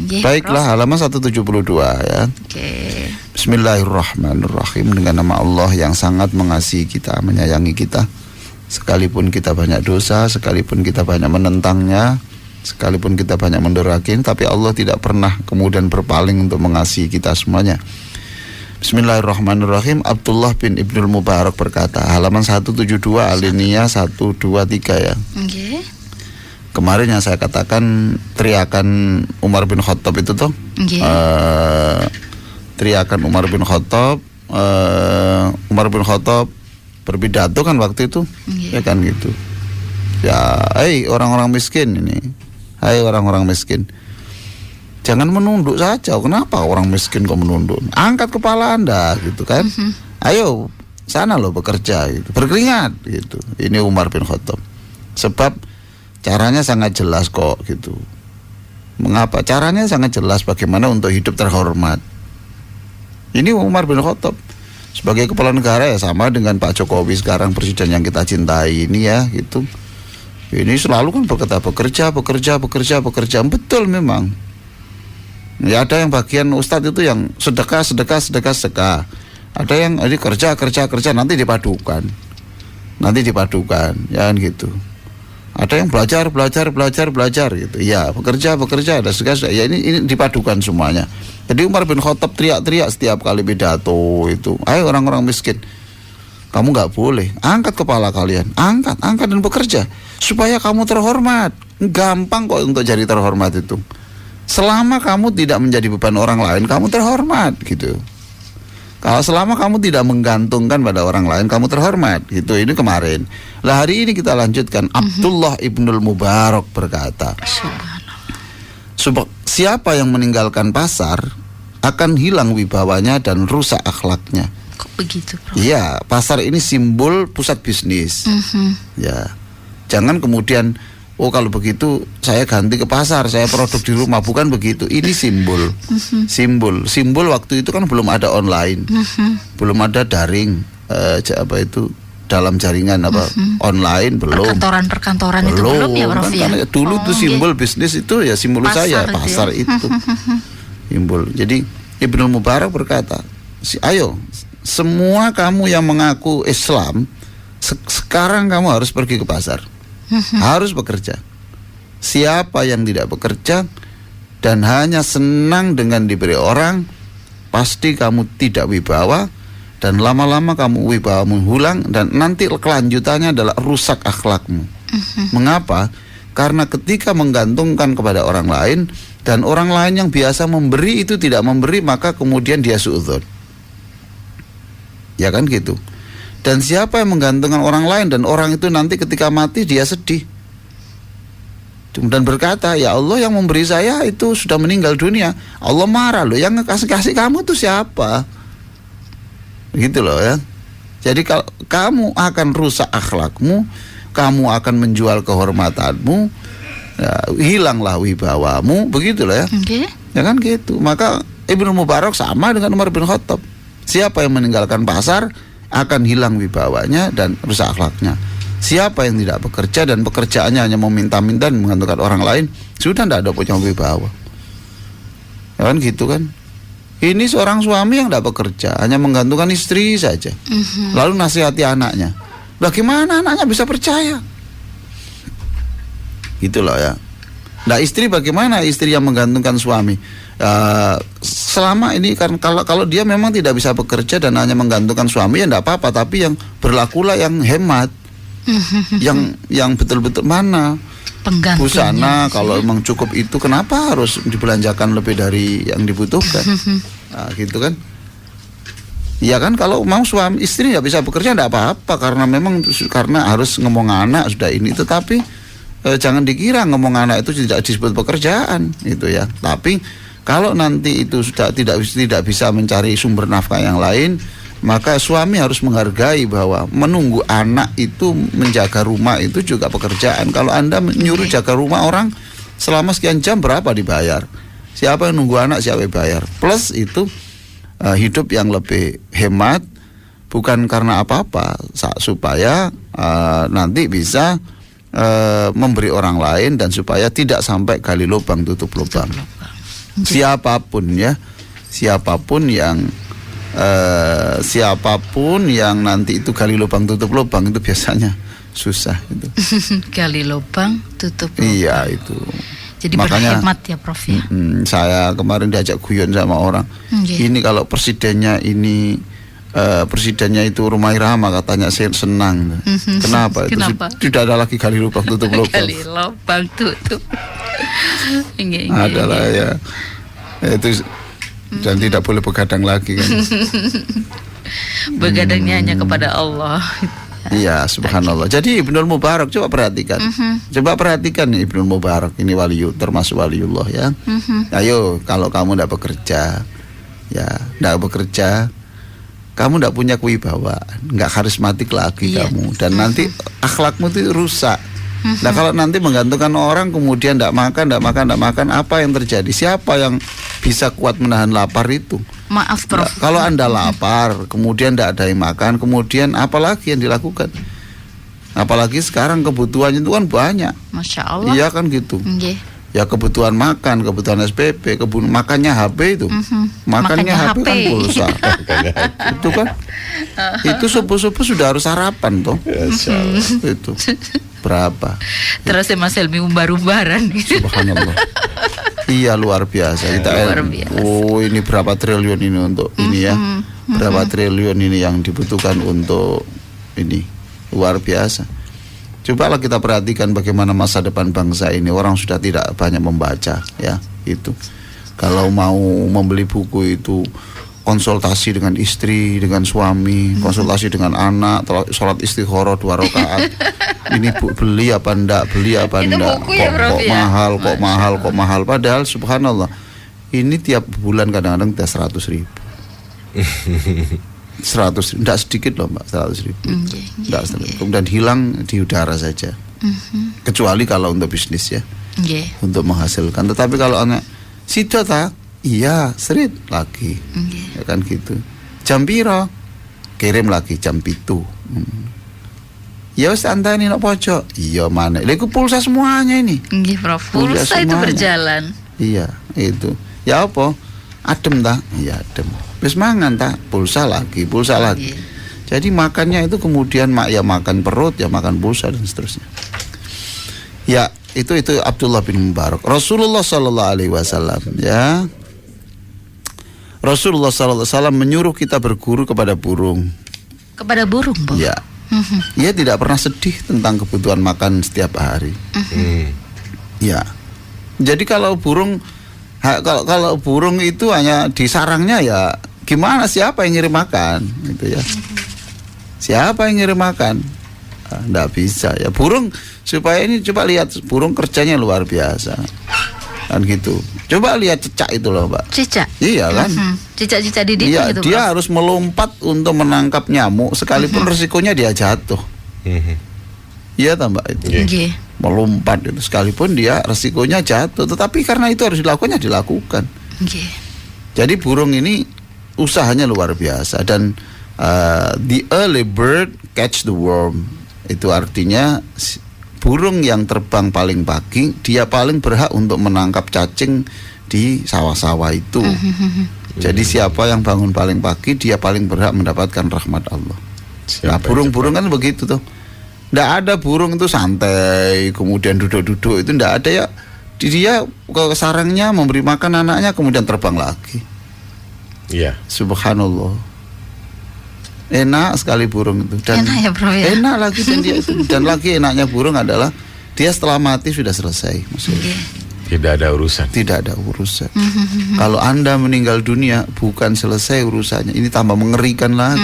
Baiklah, halaman 172 ya. Bismillahirrahmanirrahim. Dengan nama Allah yang sangat mengasihi kita, menyayangi kita. Sekalipun kita banyak dosa, sekalipun kita banyak menentangnya, sekalipun kita banyak mendurakin, tapi Allah tidak pernah kemudian berpaling untuk mengasihi kita semuanya. Bismillahirrahmanirrahim. Abdullah bin Ibnul Mubarak berkata, halaman 172 alinea 123 ya. Kemarin yang saya katakan teriakan Umar bin Khattab itu tuh, teriakan Umar bin Khattab, berpidato kan waktu itu, ya kan gitu. Ya, hai orang-orang miskin ini, hai orang-orang miskin, jangan menunduk saja. Kenapa orang miskin kok menunduk? Angkat kepala Anda, gitu kan? Ayo sana loh bekerja, gitu. Berkeringat, gitu. Ini Umar bin Khattab. Sebab caranya sangat jelas kok, gitu. Mengapa? Caranya sangat jelas bagaimana untuk hidup terhormat. Ini Umar bin Khattab sebagai kepala negara ya sama dengan Pak Jokowi sekarang, presiden yang kita cintai ini ya, gitu. Ini selalu kan berkata bekerja. Betul memang. Ya ada yang bagian ustadz itu yang sedekah. Ada yang ini kerja nanti dipadukan, ya kan gitu. Ada yang belajar gitu. Ya, bekerja ada segala. Ya ini dipadukan semuanya. Jadi Umar bin Khattab teriak-teriak setiap kali pidato itu. Ayo orang-orang miskin, kamu nggak boleh, angkat kepala kalian, angkat dan bekerja supaya kamu terhormat. Gampang kok untuk jadi terhormat itu. Selama kamu tidak menjadi beban orang lain, kamu terhormat gitu. Kalau selama kamu tidak menggantungkan pada orang lain, kamu terhormat gitu. Ini kemarin. Lah hari ini kita lanjutkan. Abdullah Ibnul Mubarak berkata, siapa yang meninggalkan pasar akan hilang wibawanya dan rusak akhlaknya. Kok begitu, Bro? Iya, pasar ini simbol pusat bisnis. Ya, jangan kemudian kalau begitu saya ganti ke pasar, saya produk di rumah. Bukan begitu. Ini simbol. Simbol waktu itu kan belum ada online, belum ada daring, dalam jaringan online belum. Perkantoran itu belum ya, Prof, ya? Dulu itu simbol bisnis itu ya simbol saya pasar itu. Simbol. Jadi Ibnu Mubarak berkata, ayo semua kamu yang mengaku Islam, sekarang kamu harus pergi ke pasar. Harus bekerja. Siapa yang tidak bekerja dan hanya senang dengan diberi orang, pasti kamu tidak wibawa, dan lama-lama kamu wibawamu hilang, dan nanti kelanjutannya adalah rusak akhlakmu. Mengapa? Karena ketika menggantungkan kepada orang lain dan orang lain yang biasa memberi itu tidak memberi, maka kemudian dia suudzon. Ya kan gitu. Dan siapa yang menggantungkan orang lain dan orang itu nanti ketika mati dia sedih dan berkata, ya Allah yang memberi saya itu sudah meninggal dunia. Allah marah loh, yang kasih kamu itu siapa? Gitu loh ya. Jadi kalau kamu akan rusak akhlakmu, kamu akan menjual kehormatanmu, ya, hilanglah wibawamu, begitu loh ya. Ya kan gitu. Maka Ibnu Mubarak sama dengan Umar bin Khattab. Siapa yang meninggalkan pasar akan hilang wibawanya dan rusak akhlaknya. Siapa yang tidak bekerja dan pekerjaannya hanya meminta-minta dan menggantungkan orang lain, sudah tidak ada punya wibawa. Ya kan gitu kan. Ini seorang suami yang tidak bekerja, hanya menggantungkan istri saja. Lalu nasihati anaknya. Bagaimana anaknya bisa percaya? Gitu loh ya. Nah istri bagaimana istri yang menggantungkan suami? Selama ini kan kalau dia memang tidak bisa bekerja dan hanya menggantungkan suami ya tidak apa-apa, tapi yang berlakulah yang hemat, yang betul-betul mana busana kalau memang cukup itu, kenapa harus dibelanjakan lebih dari yang dibutuhkan? Nah, gitu kan? Ya kan kalau mau suami istri nggak bisa bekerja tidak apa-apa karena harus ngomong anak sudah ini, tetapi jangan dikira ngomong anak itu tidak disebut pekerjaan itu ya. Tapi kalau nanti itu sudah tidak bisa mencari sumber nafkah yang lain, maka suami harus menghargai bahwa menunggu anak itu, menjaga rumah itu juga pekerjaan. Kalau Anda menyuruh jaga rumah orang selama sekian jam, berapa dibayar? Siapa yang nunggu anak, siapa yang bayar? Plus itu hidup yang lebih hemat, bukan karena apa-apa, supaya nanti bisa memberi orang lain dan supaya tidak sampai gali lubang tutup lubang. Siapapun ya, siapapun yang nanti itu gali lubang tutup lubang itu biasanya susah itu. Gali lubang tutup lubang. Iya itu. Jadi makanya, berhemat ya Prof ya. Saya kemarin diajak guyon sama orang. Ini kalau presidennya itu Rumah Irama katanya saya senang. Kenapa? Kenapa? Itu tidak ada lagi gali lubang tutup lubang. Gali lubang tutup. Adalah ya. Itu dan tidak boleh begadang lagi kan. Begadangnya hanya kepada Allah. Iya, subhanallah. Jadi Ibnul Mubarak coba perhatikan. Coba perhatikan nih Ibnul Mubarak ini termasuk waliullah ya. Ayo kalau kamu tidak bekerja, kamu tidak punya kewibawaan, nggak karismatik lagi kamu, dan nanti akhlakmu itu rusak. Nah kalau nanti menggantungkan orang kemudian tidak makan, apa yang terjadi? Siapa yang bisa kuat menahan lapar itu? Maaf Prof. Kalau Anda lapar, kemudian tidak ada yang makan, kemudian apalagi yang dilakukan? Apalagi sekarang kebutuhannya itu kan banyak. Masya Allah. Iya kan gitu. Ya kebutuhan makan, kebutuhan SPP, makannya HP itu. Makannya HP kan pulsa. Itu kan. Itu subuh-subuh sudah harus sarapan toh. Itu. Berapa? Terus Mas Helmi umbar-umbaran. Subhanallah. Iya luar biasa. Oh ini berapa triliun ini untuk ini ya. Berapa triliun ini yang dibutuhkan untuk ini. Luar biasa. Cobalah kita perhatikan bagaimana masa depan bangsa ini. Orang sudah tidak banyak membaca ya. Itu. Kalau mau membeli buku itu konsultasi dengan istri, dengan suami, konsultasi dengan anak, sholat istikharah 2 rakaat. Ini beli apa enggak, kok mahal. Padahal subhanallah, ini tiap bulan kadang-kadang 100.000. 100, enggak sedikit loh Mbak, 100.000. Enggak sedikit. Kemudian hilang di udara saja. Kecuali kalau untuk bisnis ya, untuk menghasilkan. Tetapi kalau anak situ tak, iya, serit lagi, ya kan gitu. Jam piro, kirim lagi jam 7. Ya wis anteni nang pojok. Iya mana? Lha iku pulsa semuanya ini. Nggih, Prof. Pulsa itu berjalan. Iya, itu. Ya apa? Adem ta? Iya, adem. Wis mangan ta? Pulsa lagi. Jadi makannya itu kemudian makan perut, ya makan pulsa dan seterusnya. Ya, itu Abdullah bin Mubarak. Rasulullah sallallahu alaihi wasallam ya. Rasulullah sallallahu alaihi wasallam menyuruh kita berguru kepada burung. Kepada burung, Bang? Ya. Ia tidak pernah sedih tentang kebutuhan makan setiap hari. Ya. Jadi kalau burung itu hanya di sarangnya ya gimana, siapa yang ngirim makan gitu ya. Siapa yang ngirim makan? Nggak bisa ya. Burung supaya ini coba lihat burung kerjanya luar biasa. Kan gitu. Coba lihat cicak itu loh, Mbak. Cicak? Iya kan? Cicak-cicak di dinding iya, gitu, dia Prof. harus melompat untuk menangkap nyamuk sekalipun resikonya dia jatuh. Iya tak Mbak itu? Melompat itu sekalipun dia resikonya jatuh, tetapi karena itu harus dilakukan. Jadi burung ini usahanya luar biasa dan the early bird catch the worm. Itu artinya burung yang terbang paling pagi, dia paling berhak untuk menangkap cacing di sawah-sawah itu. Jadi siapa yang bangun paling pagi, dia paling berhak mendapatkan rahmat Allah. Nah burung-burung kan begitu tuh. Nggak ada burung itu santai, kemudian duduk-duduk, itu nggak ada ya. Dia ke sarangnya memberi makan anaknya, kemudian terbang lagi. Iya. Subhanallah. Enak sekali burung itu. Dan enak ya Bro ya? Enak lagi dan lagi enaknya burung adalah dia setelah mati sudah selesai maksudnya. Tidak ada urusan. Kalau Anda meninggal dunia bukan selesai urusannya, ini tambah mengerikan lagi.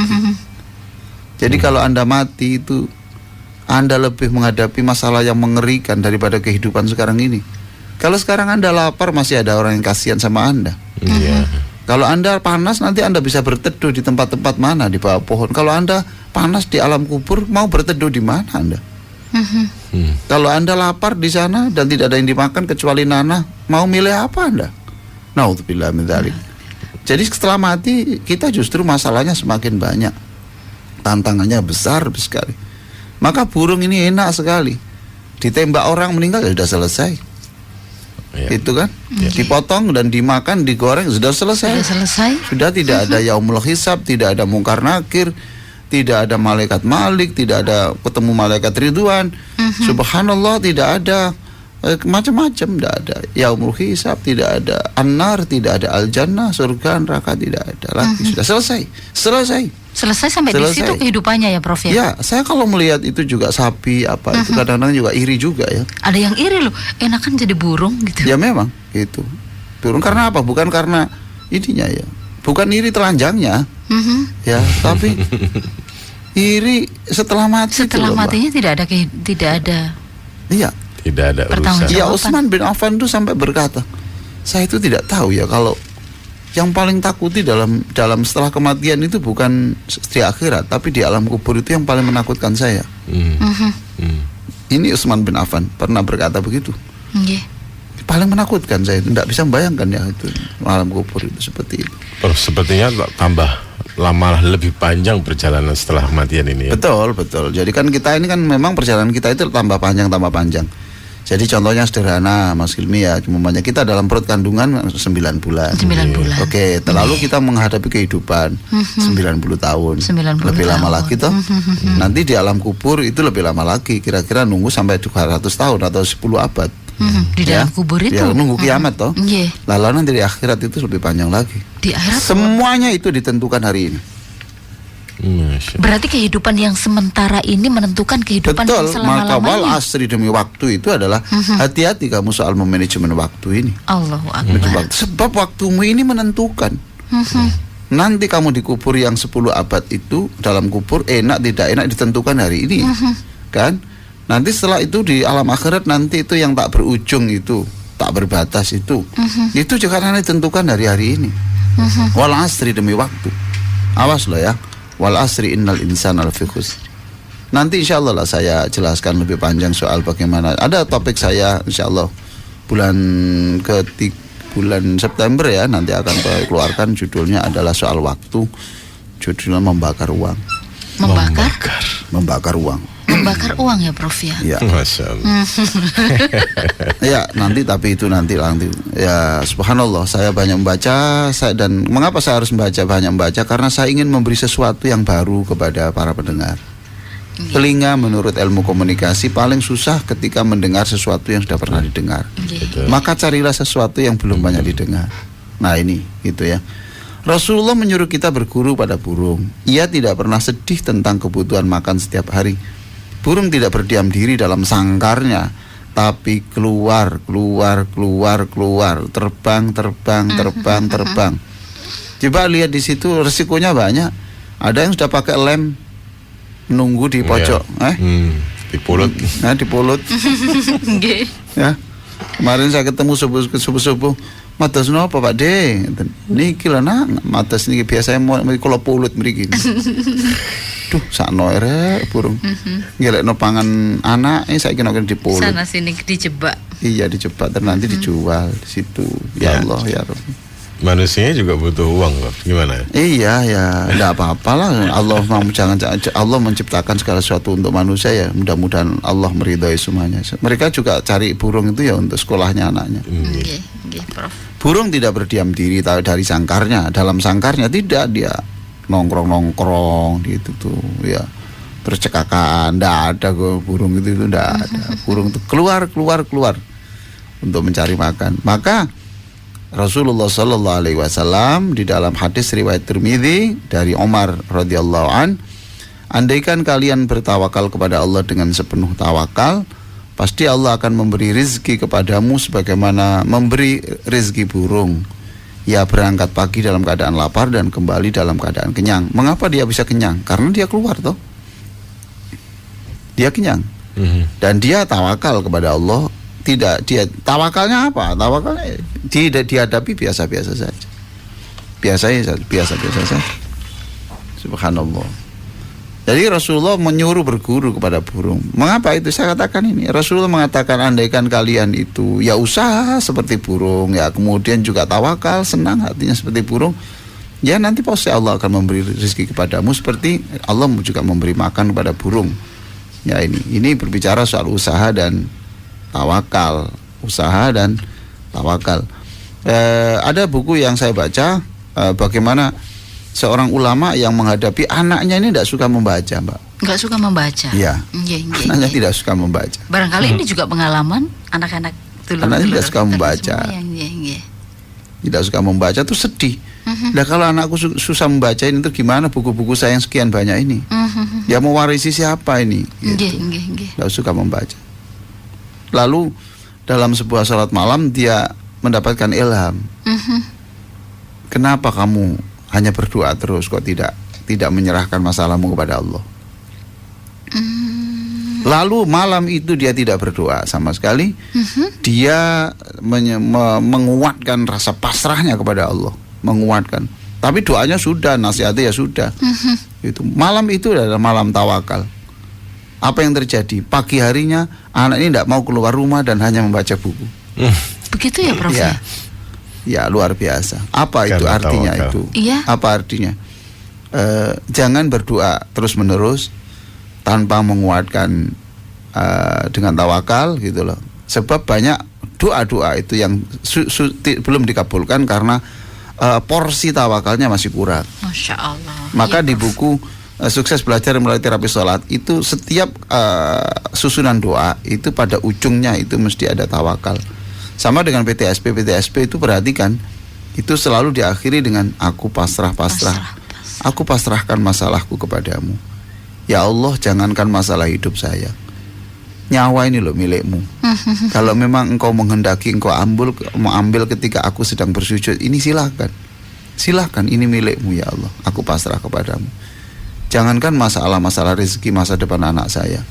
Jadi kalau Anda mati itu Anda lebih menghadapi masalah yang mengerikan daripada kehidupan sekarang ini. Kalau sekarang Anda lapar masih ada orang yang kasihan sama Anda. Kalau Anda panas nanti Anda bisa berteduh di tempat-tempat mana, di bawah pohon. Kalau Anda panas di alam kubur, mau berteduh di mana Anda? Kalau Anda lapar di sana dan tidak ada yang dimakan kecuali nanah, mau milih apa Anda? Naudzubillah min dzalik. Jadi setelah mati kita justru masalahnya semakin banyak, tantangannya besar sekali. Maka burung ini enak sekali, ditembak orang meninggal ya sudah selesai. Itu kan dipotong dan dimakan, digoreng, sudah selesai. Sudah tidak ada yaumul hisab, tidak ada mungkar nakir, tidak ada malaikat malik, tidak ada ketemu malaikat ridwan. Subhanallah, tidak ada macam-macam, tidak ada yaumul hisab, tidak ada an-nar, tidak ada al-jannah, surga, neraka, tidak ada lagi. Sudah selesai sampai di situ kehidupannya ya Prof ya. Ya, saya kalau melihat itu juga sapi apa itu kadang-kadang juga iri juga ya. Ada yang iri loh, enakan jadi burung gitu. Ya memang gitu. Burung karena apa? Bukan karena ininya ya. Bukan iri telanjangnya. Ya, tapi iri setelah mati. Setelah matinya tidak ada. Iya. Tidak ada urusan. Ya, Utsman bin Affan itu sampai berkata, saya itu tidak tahu ya kalau yang paling takuti dalam setelah kematian itu bukan di akhirat, tapi di alam kubur itu yang paling menakutkan saya. Ini Utsman bin Affan pernah berkata begitu. Paling menakutkan saya, tidak bisa membayangkan ya itu alam kubur itu seperti itu. Sepertinya tambah lama, lebih panjang perjalanan setelah kematian ini ya. Betul. Jadi kan kita ini kan memang perjalanan kita itu tambah panjang. Jadi contohnya sederhana Mas Hilmi ya, umpamanya kita dalam perut kandungan 9 bulan. Oke, lalu kita menghadapi kehidupan 90 tahun. Lebih lama lagi toh. Nanti di alam kubur itu lebih lama lagi, kira-kira nunggu sampai 200 tahun atau 10 abad. Di dalam kubur itu. Ya, nunggu kiamat toh. Lalu nanti di akhirat itu lebih panjang lagi. Di akhirat semuanya itu ditentukan hari ini. Berarti kehidupan yang sementara ini menentukan kehidupan yang selama-lamanya. Maka wal asri, demi waktu itu adalah hati-hati kamu soal memanajemen waktu ini. Allahu Akbar. Sebab waktumu ini menentukan. Nanti kamu dikubur yang 10 abad itu dalam kubur, enak tidak enak ditentukan hari ini. Kan? Nanti setelah itu di alam akhirat nanti itu yang tak berujung itu, tak berbatas itu. Itu juga nanti ditentukan dari hari ini. Wal asri, demi waktu. Awas loh ya. Wal asri innal insana lafi khusr. Nanti insyaallah lah saya jelaskan lebih panjang soal bagaimana. Ada topik saya insyaallah bulan September ya, nanti akan saya keluarkan, judulnya adalah soal waktu. Judulnya membakar uang. Membakar uang. Membakar uang ya Prof ya. Ya. Masya Allah. Ya nanti, tapi itu nanti ya subhanallah, saya banyak membaca, dan mengapa saya harus banyak membaca, karena saya ingin memberi sesuatu yang baru kepada para pendengar. Telinga menurut ilmu komunikasi paling susah ketika mendengar sesuatu yang sudah pernah didengar. Maka carilah sesuatu yang belum banyak didengar. Nah ini gitu ya. Rasulullah menyuruh kita berguru pada burung. Ia tidak pernah sedih tentang kebutuhan makan setiap hari. Burung tidak berdiam diri dalam sangkarnya, tapi keluar, terbang. Coba lihat di situ, resikonya banyak. Ada yang sudah pakai lem menunggu di pojok, di pulut. Di pulut. Ya. Kemarin saya ketemu subuh-subuh. Matas napa Pak De? Niki lho nak, matas niki biasa mau kula pulut mriki. Duh, sakno rek burung. Ngelekno pangan anak, saiki nek dipulut. Sana sini dijebak. Iya, dijebak dan nanti dijual di situ. Ya Allah, ya Rabbi. Manusianya juga butuh uang, loh. Gimana? Iya ya, enggak apa-apalah. Allah menciptakan segala sesuatu untuk manusia ya. Mudah-mudahan Allah meridhai semuanya. Mereka juga cari burung itu ya untuk sekolahnya anaknya. Prof. Burung tidak berdiam diri dari sangkarnya. Dalam sangkarnya tidak, dia nongkrong gitu tuh ya. Terus cekakan, enggak ada burung itu enggak ada. Burung itu keluar untuk mencari makan. Maka Rasulullah Sallallahu Alaihi Wasallam di dalam hadis riwayat Tirmidzi dari Umar radhiyallahu an, andaikan kalian bertawakal kepada Allah dengan sepenuh tawakal, pasti Allah akan memberi rezeki kepadamu sebagaimana memberi rezeki burung. Ia berangkat pagi dalam keadaan lapar dan kembali dalam keadaan kenyang. Mengapa dia bisa kenyang? Karena dia keluar toh. Dia kenyang. Dan dia tawakal kepada Allah. Tidak, dia tawakalnya apa? Tawakalnya tidak dihadapi biasa-biasa saja. Biasa saja. Subhanallah. Jadi Rasulullah menyuruh berguru kepada burung. Mengapa itu saya katakan ini? Rasulullah mengatakan andaikan kalian itu ya usaha seperti burung, ya kemudian juga tawakal, senang hatinya seperti burung, ya nanti pasti Allah akan memberi rezeki kepadamu seperti Allah juga memberi makan kepada burung. Ya ini berbicara soal usaha dan tawakal, usaha dan tawakal. Ada buku yang saya baca bagaimana seorang ulama yang menghadapi anaknya ini tidak suka membaca, Mbak. Nggak suka membaca. Iya. Anaknya tidak suka membaca. Barangkali ini juga pengalaman anak-anak anaknya tidak suka membaca. Tidak suka membaca tuh sedih. Nah kalau anakku susah membaca ini tuh gimana buku-buku saya yang sekian banyak ini? Ya mau warisi siapa ini? Gitu. Tidak suka membaca. Lalu dalam sebuah salat malam dia mendapatkan ilham. Kenapa kamu hanya berdoa terus kok tidak menyerahkan masalahmu kepada Allah? Lalu malam itu dia tidak berdoa sama sekali. Dia menguatkan rasa pasrahnya kepada Allah, menguatkan. Tapi doanya sudah, nasihatnya ya sudah. Itu malam itu adalah malam tawakal. Apa yang terjadi? Pagi harinya anak ini tidak mau keluar rumah dan hanya membaca buku. Begitu ya, Prof? Ya luar biasa. Apa itu artinya itu? Iya. Apa artinya? Jangan berdoa terus menerus tanpa menguatkan dengan tawakal gitu loh. Sebab banyak doa-doa itu yang belum dikabulkan karena porsi tawakalnya masih kurang. Masya Allah. Maka ya, di buku Sukses Belajar Melalui Terapi Sholat itu setiap susunan doa itu pada ujungnya itu mesti ada tawakal. Sama dengan PTSP itu perhatikan itu selalu diakhiri dengan aku pasrah. Aku pasrahkan masalahku kepadamu. Ya Allah, jangankan masalah hidup saya, nyawa ini loh milikmu. Kalau memang engkau menghendaki, engkau mau ambil ketika aku sedang bersujud, ini silahkan, ini milikmu ya Allah, aku pasrah kepadamu. Jangankan masalah rezeki masa depan anak saya,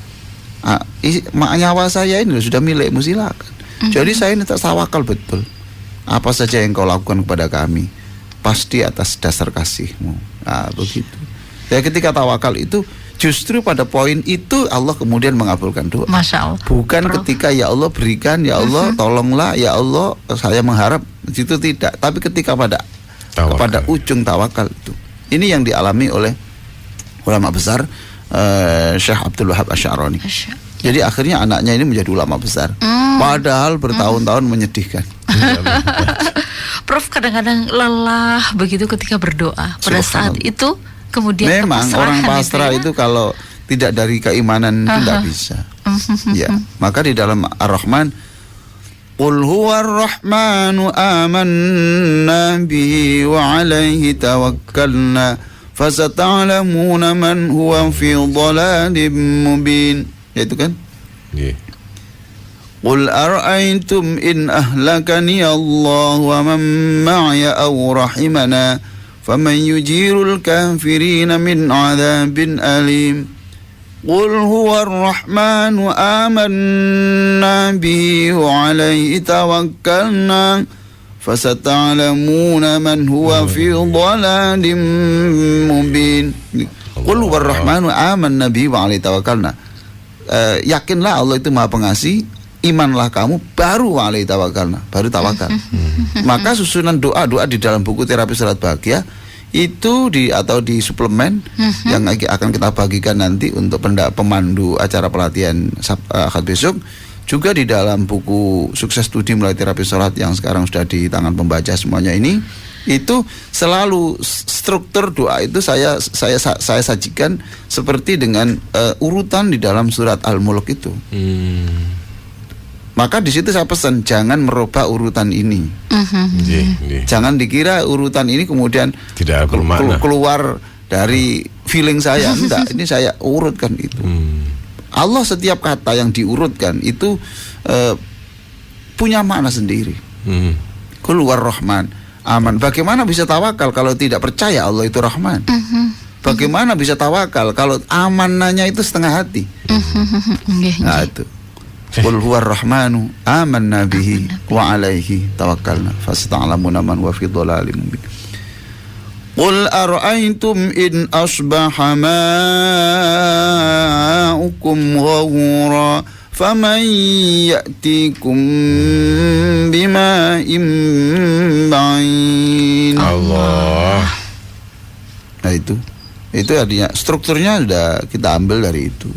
nyawa saya ini loh sudah milikmu, silahkan. Jadi saya ini tawakal betul. Apa saja yang kau lakukan kepada kami pasti atas dasar kasih-Mu. Nah, begitu. Ya, ketika tawakal itu justru pada poin itu Allah kemudian mengabulkan doa. Masya Allah. Bukan ketika ya Allah berikan, ya Allah tolonglah, ya Allah saya mengharap, itu tidak. Tapi ketika kepada ujung tawakal itu. Ini yang dialami oleh ulama besar Syekh Abdul Wahab Asy'arani. Jadi akhirnya anaknya ini menjadi ulama besar. Padahal bertahun-tahun menyedihkan. Prof, kadang-kadang lelah begitu ketika berdoa. Pada saat itu kemudian memang orang pasrah itu kalau tidak dari keimanan itu tidak bisa. Ya, maka di dalam Ar-Rahman, Qul huwar rahmanu amanna bihi wa alaihi tawakkalna fasata'lamuna man huwa fi dhalalin mubin. Ya itu kan? Yeah. Qul ara'aytum in ahlakani Allah wa man ma'ya aw rahimana faman yujirul kafirina min 'adzabin alim. Qul huwar rahmanu amanna bihi wa 'alaihi tawakkalna fasata'lamuna man huwa fi dhalalin mubin. Qul huwar rahmanu amanna bihi wa 'alaihi tawakkalna. Yakinlah Allah itu Maha Pengasih, imanlah kamu, baru wa 'alaihi tawakkalna, baru tawakal. Maka susunan doa-doa di dalam buku Terapi Salat Bahagia itu di suplemen yang akan kita bagikan nanti untuk pemandu acara pelatihan Ahad besok, juga di dalam buku Sukses Studi Melalui Terapi Salat yang sekarang sudah di tangan pembaca semuanya ini, itu selalu struktur doa itu saya sajikan seperti dengan urutan di dalam surat Al-Mulk itu. Maka di situ saya pesan jangan merubah urutan ini. Jangan dikira urutan ini kemudian tidak keluar dari feeling saya. Enggak, ini saya urutkan itu. Allah setiap kata yang diurutkan itu punya makna sendiri. Qul huwar rahman aman. Bagaimana bisa tawakal kalau tidak percaya Allah itu Rahman? Bagaimana bisa tawakal kalau amanahnya itu setengah hati? Nah itu. Qul huwar rahmanu amanna bihi wa 'alaihi tawakkalna fasata'lamuna man huwa fi dhalalin mubin. Qul ara'aytum in asbaha ma'ukum ghawra faman ya'tikum bima'in ma'in. Allah. Nah itu artinya strukturnya sudah kita ambil dari itu.